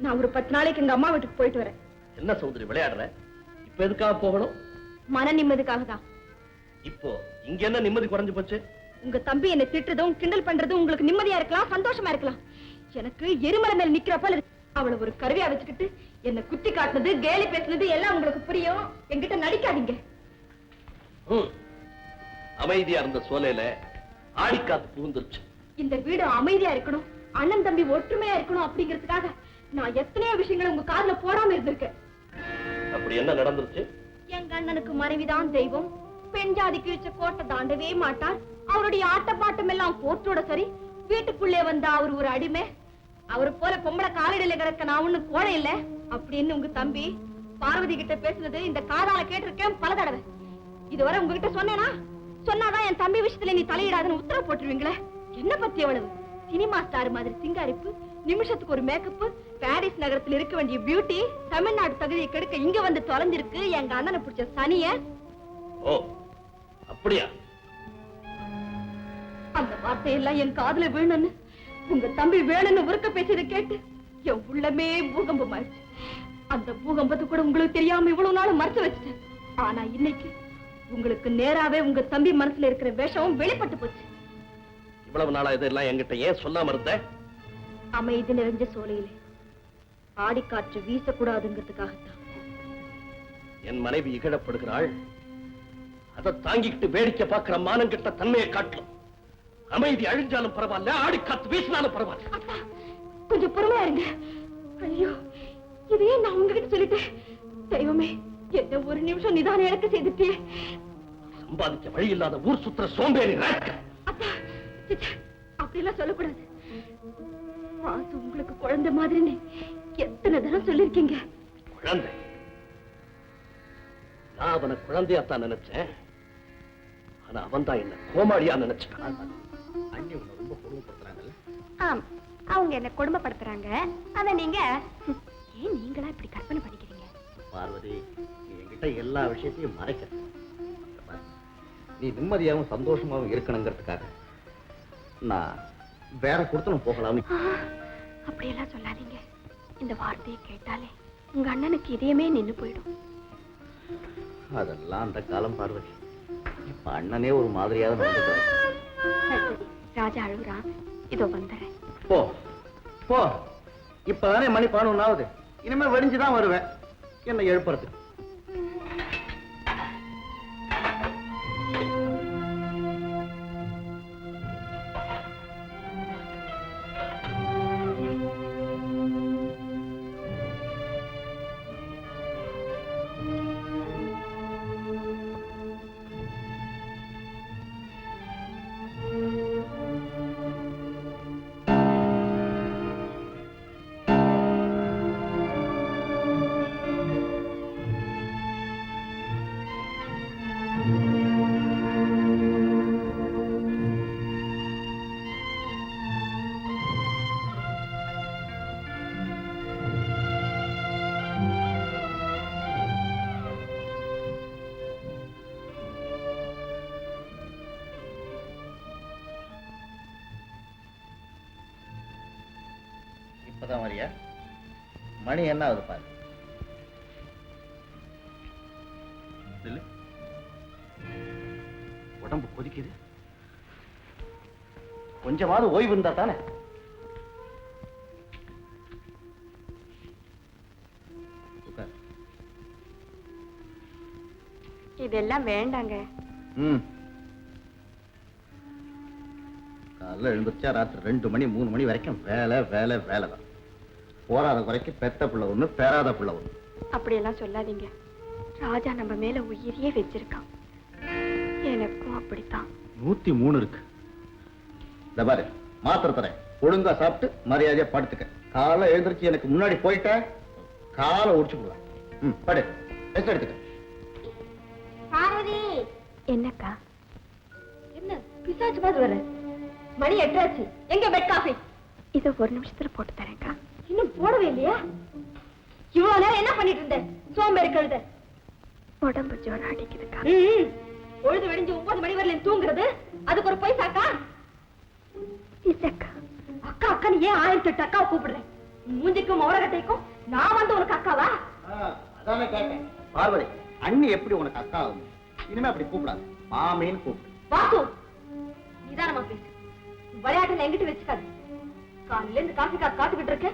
நான் ஒரு 10 நாளைக்கு எங்க அம்மா வீட்டுக்கு போயிட்டு வரேன். என்ன சௌதரி விளையாடுற? இப்ப எதுக்காக போகணும்? மன நிம்மதிக்காக தான். இப்போ இங்க என்ன நிம்மதி குறைஞ்சு போச்சு? உங்க தம்பி என்ன திட்டுறதும் கிண்டல் பண்றதும் உங்களுக்கு நிம்மதியா இருக்கலாம், சந்தோஷமா இருக்கலாம். எனக்கு எருமலை மேல் நிக்கிறப்ப அவளை ஒரு கருவியா வச்சுக்கிட்டு என்ன குத்தி காட்டுனது, கேலி பேசுனது எல்லாம் உங்களுக்கு புரியும். என்கிட்ட நடிக்காதீங்க. அமைதியா இருந்த சோலையில ஆடிக்காத்து புகுந்துருச்சு. இந்த வீடு அமைதியா இருக்கணும், அண்ணன் தம்பி ஒற்றுமையா இருக்கணும் அப்படிங்கிறதுக்காக நான் எத்தனையோ விஷயங்களை உங்க காதுல போடாம இருந்திருக்கேன். அப்படி என்ன நடந்துருச்சு? எங்க அண்ணனுக்கு மனைவிதான் தெய்வம், பெண் ஜாதிக்கு வச்ச கோட்டை தாண்டவே மாட்டார். அவருடைய ஆட்டப்பாட்டம் எல்லாம் கோர்ட்டோட சரி. வீட்டுக்குள்ளே வந்த அவர் ஒரு அடிமை. அவரு போல பொம்பளை காலடியில கிடக்க நான் ஒண்ணு கோழை இல்ல அப்படின்னு உங்க தம்பி பார்வதி கிட்ட பேசுனது இந்த காதால கேட்டிருக்கேன் பல தடவை. இதுவரை உங்ககிட்ட சொன்னேனா? சொன்னாதான் என் தம்பி விஷயத்துல நீ தலையிடாதுன்னு உத்தரவு போட்டுருவீங்களே. என்ன பத்தி எவ்வளவு? சினிமா ஸ்டார் மாதிரி சிங்காரிப்பு, நிமிஷத்துக்கு ஒரு மேக்கப், பாரிஸ் நகரத்தில் இருக்க வேண்டிய பியூட்டி, தமிழ்நாடு தகுதியை கெடுக்க இங்க வந்து தொலைஞ்சிருக்கு எங்க அண்ணனை பிடிச்ச சனிய. ஓ அப்படியா? அந்த வார்த்தையெல்லாம் என் காதுல வேணும்னு உங்க தம்பி வேணும்னு உருக்க பேச்சதை கேட்டு என் உள்ளமே பூகம்பம் ஆயிடுச்சு. அந்த பூகம்பத்தை கூட உங்களுக்கு தெரியாம இவ்வளவு நாள் மறைச்சு வச்சுட்டேன். ஆனா இன்னைக்கு உங்களுக்கு நேராவே உங்க தம்பி மனசுல இருக்கிற விஷம் வெளிப்பட்டு போச்சு. இவ்வளவு நாளா இதெல்லாம் என்கிட்ட ஏன் சொல்லாம இருந்த? அமைதி நிறைஞ்ச சோலையிலே ஆடிக்காற்று வீசக்கூடாதுங்கிறதுக்காகத்தான். என் மனைவி இகழப்படுகிறாள், அதை தாங்கிக்கிட்டு வேடிக்கை பார்க்கிற மானம் கிட்ட தன்மையை காட்டலும். அமைதி அழிஞ்சாலும் பரவாயில்ல, ஆடிக்காத்து வீசினாலும் பரவாயில்ல. கொஞ்சம் பொறுமையா இருங்க. ஐயோ, இதையே நான் உங்ககிட்ட சொல்லிட்டேன். தெய்வமே, என்ன ஒரு நிமிஷம் நிதானம் இழக்க செய்துட்டே. சம்பாதிக்க வழி இல்லாத ஊர் சுத்துற சோம்பேறி. அப்படியெல்லாம் சொல்லக்கூடாது. பாசு உங்களுக்கு குழந்தை மாதிரி எத்தனை தரம் சொல்லிருக்கீங்க. குழந்தை? நான் அவனை குழந்தையாத்தான் நினைச்சேன். ஆனா அவன் தான் என்ன கோமாளியா நினைச்சான். அண்ணி உன்னை ரொம்ப கொடுமைப்படுத்துறாங்கல்ல? ஆம், அவங்க என்ன கொடுமைப்படுத்துறாங்க. அத நீங்க ஏன் நீங்களா இப்படி கற்பனை பண்ணிக்கிறீங்க? பார்வதி, நீ என்கிட்ட எல்லா விஷயத்தையும் மறைக்க. நீ நிம்மதியாகவும் சந்தோஷமாகவும் இருக்கணுங்கிறதுக்காக நான் வேற கொடுத்தனும் போகலாம். அப்படியெல்லாம் சொல்லாதீங்க. இந்த வார்த்தையை கேட்டாலே உங்க அண்ணனுக்கு இதயமே நின்னு போயிடும். அதெல்லாம் அந்த காலம் பார்வதி. இப்ப அண்ணனே ஒரு மாதிரியாக நடந்துக்கிறார். ராஜா அழுகுறான், இதோ வந்துறேன். போ போ, இப்பதானே மணி 11 ஆகுது. இனிமே வெடிஞ்சுதான் வருவேன் என்ன எழுப்புறது. இப்பதான் வரியா? மணி என்ன ஆகுது பாரு. உடம்பு கொதிக்குது. கொஞ்சமாவது ஓய்வு இருந்தா தானே. இதெல்லாம் வேண்டாங்க. காலைல எழுந்துச்சா ராத்திரி 2 மணி 3 மணி வரைக்கும் வேலை வேலை வேலை தான். போராத குறைக்கு பெத்த பிள்ளை ஒண்ணு, பேராத பிள்ளை ஒண்ணு. அப்படியெல்லாம் சொல்லாதீங்க. ராஜா நம்ம மேல உயிரியே வச்சிருக்கான். எனக்கும் அப்படித்தான். 103 இருக்கு. இந்த பாரு, மாத்திரை தரேன், ஒழுங்கா சாப்பிட்டு மரியாதையா படுத்துக்க. காலைல எழுந்திருச்சு எனக்கு முன்னாடி போயிட்ட காலை ஒடிச்சு விடுவேன். படு, ரெஸ்ட் எடுத்துக்க. பார்வதி. என்னக்கா? என்ன பிசாச்சு மாதிரி வர? மணி 8 ஆச்சு. எங்க பெட் காஃபி? இது 1 நிமிஷத்துல போட்டு தரேன்க்கா. இன்னும் போடவே இல்லையா? இவ்வளவு நேரம் என்ன பண்ணிட்டு இருந்த? சோம்பேறி கழுத. உடம்பு ஜோர அடிக்குதுக்கா. பொழுது விடிஞ்சு 9 மணி வரையிலும் தூங்குறது அதுக்கு ஒரு பைசாக்கா? அக்கா அக்கா நீ ஏன் 1008 அக்காவை கூப்பிடுறேன்? மூஞ்சிக்கும் மௌரகட்டைக்கும் நான் வந்து உனக்கு அக்காவா? அதானே கேட்டேன். பார்வதி, அண்ணி எப்படி உனக்கு அக்கா ஆகும்? இனிமே அப்படி கூப்பிடாது, மாமின்னு கூப்பிடு. வாசு, நிதானமா பேசு. விளையாட்டுல எங்கிட்ட வச்சுக்காது. காலையில இருந்து காசுக்காக காத்துக்கிட்டு இருக்க.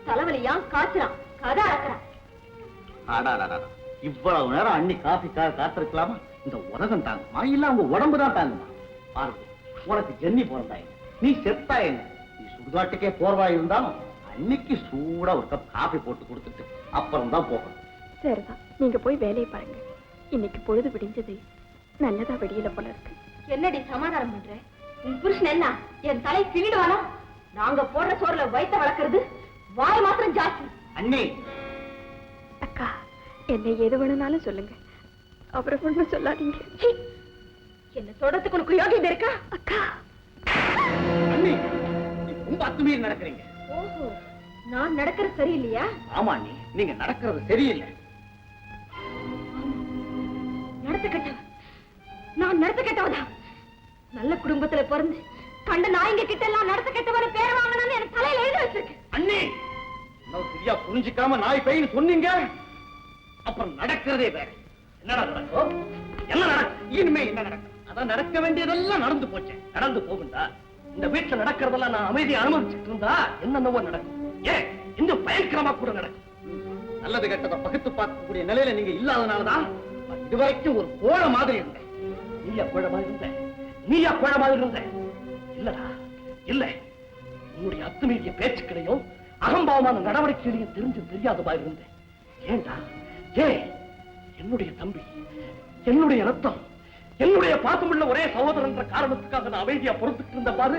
தலைவலியா காய்ச்சலாம், கதை அடக்குறான். இவ்வளவு நேரம் அண்ணி காஃபிக்காக காத்திருக்கலாமா? இந்த உலகம் தாங்குமா இல்ல அவங்க உடம்புதான் தாங்குமா? பார்வதி, உனக்கு ஜென்னி பிறந்தாய், நீ செத்தா என்ன? நீ சுடுகாட்டுக்கே போர்வா இருந்தாலும் அன்னைக்கு சூடா ஒரு கப் காஃபி போட்டு கொடுத்துட்டு அப்புறம் தான் போகணும். சரிதான், நீங்க போய் வேலையை பாருங்க. இன்னைக்கு பொழுது விடிஞ்சது நல்லதா வெடியில போல இருக்கு. என்னடி சமாதானம் பண்ற? உன் புருஷன் என்ன என் தலை கிழிடுவானா? நாங்க போடுற சோறுல வயித்த வளர்க்கறது வாய் மாத்திரம் ஜாஸ்தி. அண்ணி, அக்கா, என்ன எது வேணும்னாலும் சொல்லுங்க, அவரை ஒண்ணும் சொல்லாதீங்க. என்ன தொடர்றதுக்கு உனக்கு யோகியம் இருக்கா? அக்கா, அண்ணி, நீ ரொம்ப அத்துமீறி நடக்கிறீங்க. ஓஹோ, நான் நடக்கிறது சரியில்லையா? ஆமா அண்ணி, நீங்க நடக்கிறது சரியில்லை. நடத்த கெட்டவ, நான் நடத்த கெட்டவதா? நல்ல குடும்பத்துல பிறந்து கண்ட நாய்ங்க கிட்ட எல்லாம் நடத்த கெட்டவர பேர் வாங்கணும்னு எனக்கு தலையில எழுதி வச்சிருக்கு. அண்ணி, இன்னும் சரியா புரிஞ்சுக்காம நாய் பையன் சொன்னீங்க, அப்புறம் நடக்கிறதே வேற. என்னடா நடக்கும்? என்ன நடக்கும்? இனிமே என்ன நடக்கும்? அதான் நடக்க வேண்டியதெல்லாம் நடந்து போச்சு. நடந்து போகுண்டா? இந்த வீட்டுல நடக்கிறதெல்லாம் நான் அமைதியை அனுமதிச்சுட்டு இருந்தா என்னென்னவோ நடக்கும். ஏன் இன்னும் பயங்கரமா கூட நடக்கும். நல்லது கெட்டதை பகுத்து பார்க்கக்கூடிய நிலையில நீங்க இல்லாதனாலதான் இதுவரைக்கும் ஒரு கோழ மாதிரி இருந்தேன். நீயா கோழ மாதிரி இருந்த? நீயா கோழ மாதிரி இருந்த? இல்லடா, இல்ல. உன்னுடைய அத்துமீறிய பேச்சுக்களையும் அகம்பாவமான நடவடிக்கைகளையும் தெரிஞ்சு தெரியாத மாதிரி இருந்தேன். ஏண்டா? ஏன் என்னுடைய தம்பி, என்னுடைய ரத்தம், என்னுடைய பாசமுள்ள ஒரே சகோதரன் என்ற காரணத்துக்காக நான் அமைதியா பொறுத்துட்டு இருந்த பாரு,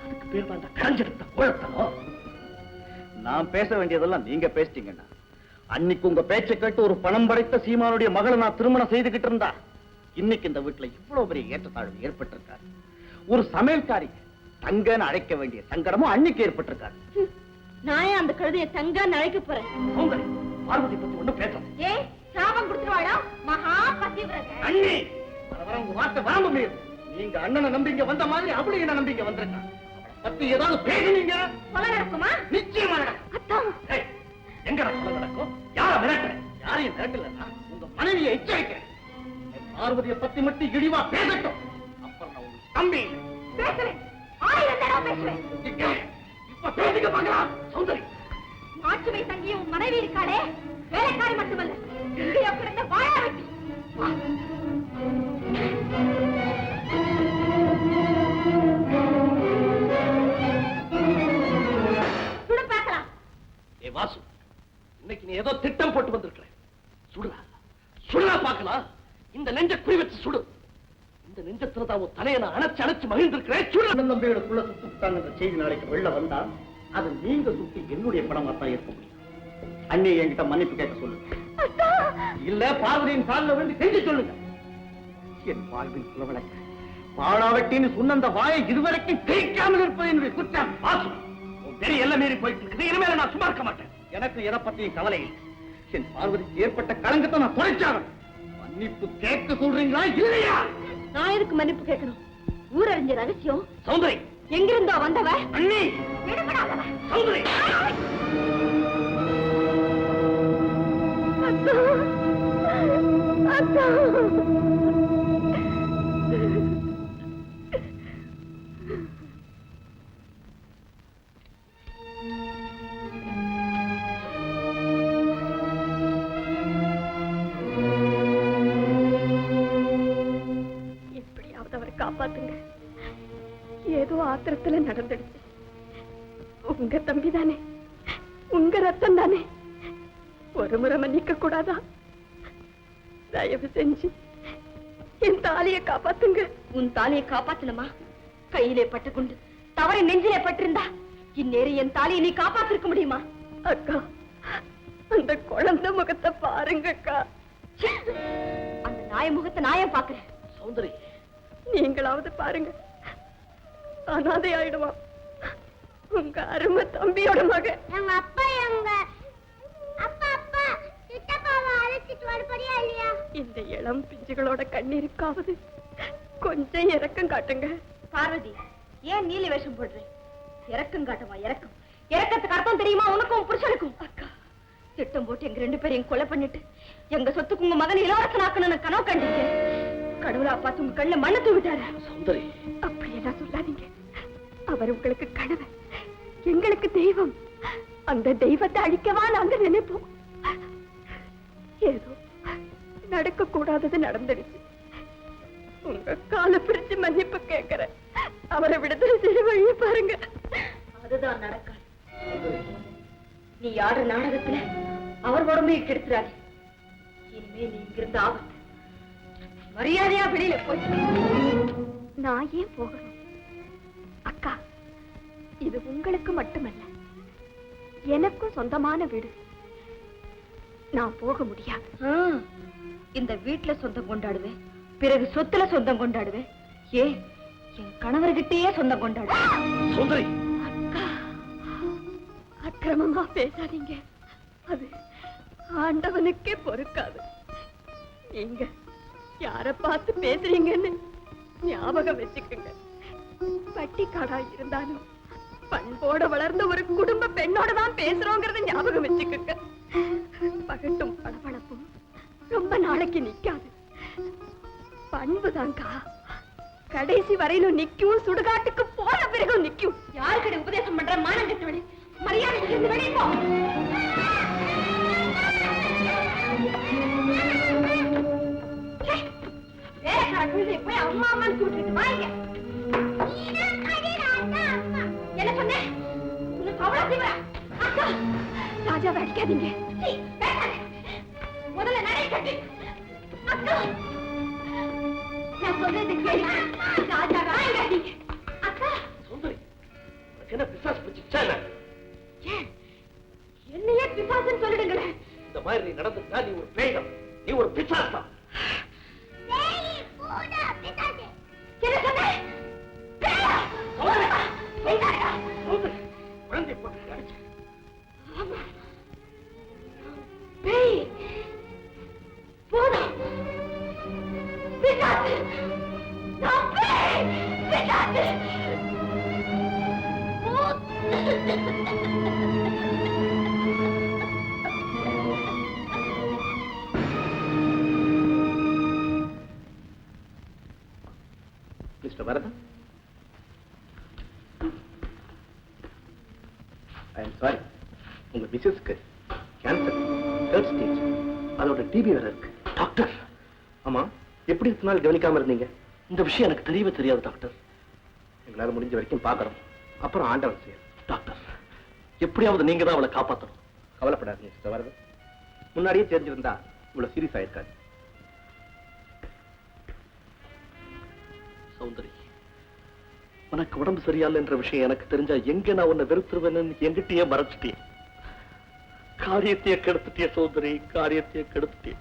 அதுக்கு பேர் தான் கரைஞ்செடுத்த கோழத்தனம். நான் பேச வேண்டியதெல்லாம் நீங்க பேசிட்டீங்கண்ணா. அன்னைக்கு உங்க பேச்சை கேட்டு ஒரு பணம் படைத்த சீமானுடைய மகளை நான் திருமணம் செய்துகிட்டு இருந்தா இன்னைக்கு இந்த வீட்டுல இவ்வளவு பெரிய ஏற்றத்தாழ்வு ஏற்பட்டிருக்காரு. ஒரு சமையல்காரி தங்கன்னு அழைக்க வேண்டிய சங்கடமும் அன்னைக்கு ஏற்பட்டிருக்காரு. நான் ஏன் அந்த கழுதையை தங்கன்னு அழைக்க போறேன்? பார்வதி பத்தி ஒண்ணு பேசுறேன். ஏ, சாபம் கொடுத்துருவாடா மகா பத்திவிரத. அண்ணி, வர உங்க வார்த்தை வராம முடியாது. நீங்க அண்ணனை நம்பிங்க வந்த மாதிரி அவளை என்ன நம்பிங்க வந்திருக்கான். அவளை பத்தி ஏதாவது பேசுனீங்க கொலை நடக்குமா? நிச்சயமா நடக்கும். அத்தான், எங்க கொலை நடக்கும்? யார மிரட்டுறேன்? யாரையும் மிரட்டலன்னா உங்க மனைவியை எச்சரிக்கிறேன். பார்வதியை பத்தி மட்டும் இழிவா பேசட்டும், அப்புறம் நான் உங்க தம்பி பேசுறேன். 1000 தடவை பேசுவேன். இப்ப பேசிக்க பார்க்கலாம். சௌந்தரி, மாற்றுவை தங்கிய உன் மனைவி இருக்காளே, வேலைக்காரி மட்டுமல்ல, இந்தியா பிறந்த வாழா வெட்டி. சுடு பார்க்கலாம். ஏ வாசு, இன்னைக்கு நீ ஏதோ திட்டம் போட்டு வந்திருக்கிற. சுடுறா, சுடுறா பார்க்கலாம். இந்த நெஞ்ச குறி வச்சு சுடு. இந்த நெஞ்சத்துல தான் உன் தலையை நான் அணைச்சு அணைச்சு மகிழ்ந்திருக்கிறேன். சுடு. நம்பிகளுக்குள்ள சுட்டு விட்டாங்க செய்தி நாளைக்கு வெளில வந்தா அது நீங்க சுட்டி என்னுடைய படமா தான் இருக்க முடியும். அண்ணி என்கிட்ட மன்னிப்பு கேட்க சொல்லுங்க. இல்ல பார்வதியின் காலில் வந்து செஞ்சு சொல்லுங்க. என் வாழ்வின் புலவழக்க பாடாவட்டின்னு சொன்ன அந்த வாயை இதுவரைக்கும் கேட்காமல் இருப்பது என்னுடைய குற்றம். வாசு, உன் பெரிய எல்லை மீறி போயிட்டு இருக்குது. இனிமேல நான் சும்மா இருக்க மாட்டேன். எனக்கு எதை பத்தியும் கவலை இல்லை. என் பார்வதிக்கு ஏற்பட்ட களங்கத்தை நான் குறைச்சாரன். மன்னிப்பு கேட்க சொல்றீங்களா இல்லையா? நான் எதுக்கு மன்னிப்பு கேட்கணும்? ஊரறிஞ்ச ரகசியம். சௌந்தரி, எங்கிருந்தோ வந்தவ. அண்ணி, விடுபடாதவ. சௌந்தரி. அக்கா, அக்கா. எப்படியாவது அவரை காப்பாத்துங்க. ஏதோ ஆத்திரத்துல நடந்துடுச்சு. உங்க தம்பி தானே, உங்க ரத்தம் தானே, ஒரு முறை மன்னிக்க கூடாதா? தயவு செஞ்சு என் தாலியை காப்பாத்துங்க. உன் தாலியை காப்பாத்தணுமா? கையிலே பட்டுக்கொண்டு தவறை நெஞ்சிலே பட்டிருந்தா இந்நேரம் என் தாலியை நீ காப்பாத்திருக்க முடியுமா? அக்கா, அந்த குழந்தை முகத்தை பாருங்க அக்கா. அந்த நாய முகத்தை நாயம் பாக்குறேன். சௌந்தரி, நீங்களாவது பாருங்க. அனாதை ஆயிடுமா உங்க அருமை தம்பியோட மக. எங்க அப்பா எங்க அப்பா அப்பா சித்தப்பாவை அழைச்சிட்டு வரப்படியா இல்லையா? இந்த இளம் பிஞ்சுகளோட கண்ணீருக்காவது கொஞ்சம் இரக்கம் காட்டுங்க. பார்வதி, ஏன் நீலி வேஷம் போடுறேன்? இறக்கம் காட்டமா இறக்கம். இறக்கத்துக்கு அர்த்தம் தெரியுமா உனக்கும் புருஷனுக்கும்? அக்கா, திட்டம் போட்டு எங்க 2 பேரையும் கொலை பண்ணிட்டு எங்க சொத்துக்கு உங்க மகன் இளவரசனாக்கணும்னு கனவு கண்டீங்க. கடவுளா பார்த்து உங்க கண்ணை மண்ணு தூவிட்டாரு. சௌந்தரி, அப்படி எல்லாம் சொல்லாதீங்க. அவர் உங்களுக்கு கணவன், எங்களுக்கு தெய்வம். அந்த தெய்வத்தை அழிக்கவா நாங்க நினைப்போம். ஏதோ நடக்க கூடாதது நடந்துடுச்சு. உங்க காலை பிடிச்சு மன்னிப்பு கேட்கிறேன். அவரை விடுதலை செய்ய வழிய பாருங்க. அதுதான் நடக்காது. நீ ஆடுற நாடகத்துல அவர் உடம்பையும் கெடுத்துறாரு. இனிமே நீ இங்கிருந்து ஆபத்து. மரியாதையா வெளியில போய். நான் ஏன் போகணும்? அக்கா, இது உங்களுக்கு மட்டுமல்ல, எனக்கும் சொந்தமான வீடு. நான் போக முடியாது. இந்த வீட்டுல சொந்தம் கொண்டாடுவேன், பிறகு சொத்துல சொந்தம் கொண்டாடுவேன். ஏன் என் கணவர்கிட்டயே சொந்தம் கொண்டாடுவேன். சௌந்தரி, அக்கா, அக்கிரமமா பேசாதீங்க. அது ஆண்டவனுக்கே பொறுக்காது. நீங்க யார பார்த்து பேசுறீங்கன்னு ஞாபகம் வச்சுக்கோங்க. பட்டிக்காடா இருந்தாலும் பண்போட வளர்ந்த ஒரு குடும்ப பெண்ணோட தான் பேசுறோங்கிறத ஞாபகம் வச்சுக்கோங்க. பகட்டும் பளபளப்பும் ரொம்ப நாளைக்கு நிக்காது. பண்புதான்கா கடைசி வரையிலும் நிக்கும். சுடுகாட்டுக்கு போன பிறகும் நிக்கும். யாருக்கிட்ட உபதேசம் பண்ற மானம் கெட்டவனே, மரியாதை இருந்து வெளியே போ. வேலைக்கார குழந்தை போய் அம்மா அம்மான்னு கூட்டிட்டு வாங்க. என்ன சொன்னேன்? உனக்கு அவ்வளவு தீவிர? அக்கா, ராஜாவை அடிக்காதீங்க. சீ, வேண்டாங்க. முதல்ல நடை கட்டு. அக்கா, நான் சொல்றது கேளு. ராஜாவை அடிக்காதீங்க. அக்கா, சௌந்தரி, உனக்கு என்ன பிசாசு பிடிச்சிச்சா என்ன? ஏன் என்னையே பிசாசுன்னு சொல்லிடுங்களேன். இந்த மாதிரி நீ நடந்துட்டா நீ ஒரு பேய்தான், நீ ஒரு பிசாசு தான். என்ன சொன்ன? பேயா? பேயா? சௌந்தரி, குழந்தை போட்டு அடிச்சு. ஆமா, பேய். போதும். பிசாசு. நான் பேய். பிசாசு. Mister Varadhan, I am sorry, உங்க மிஸ்ஸஸ்க்கு கேன்சர் 3rd ஸ்டேஜ். அதோட டிபி வேற இருக்கு. டாக்டர், ஆமா, எப்படி இத்தனை நாள் கவனிக்காம இருந்தீங்க? இந்த விஷயம் எனக்கு தெரியவே தெரியாது டாக்டர். எங்களால முடிஞ்ச வரைக்கும் பார்க்கறோம், அப்புறம் ஆண்டவன் செய்யும். டாக்டர், எப்படியாவது நீங்க தான் அவளை காப்பாற்றணும். கவலைப்படாதீங்க மிஸ்டர் வரதன், முன்னாடியே தெரிஞ்சிருந்தா இவ்வளவு சீரியஸ் ஆயிருக்காது. சௌந்தரி, உனக்கு உடம்பு சரியால என்ற விஷயம் எனக்கு தெரிஞ்சா எங்க நான் உன்னை வெறுத்துருவேன்னு எங்கிட்டயே மறைச்சிட்டேன். காரியத்தையே கெடுத்துட்டிய சௌந்தரி, காரியத்தையே கெடுத்துட்டேன்.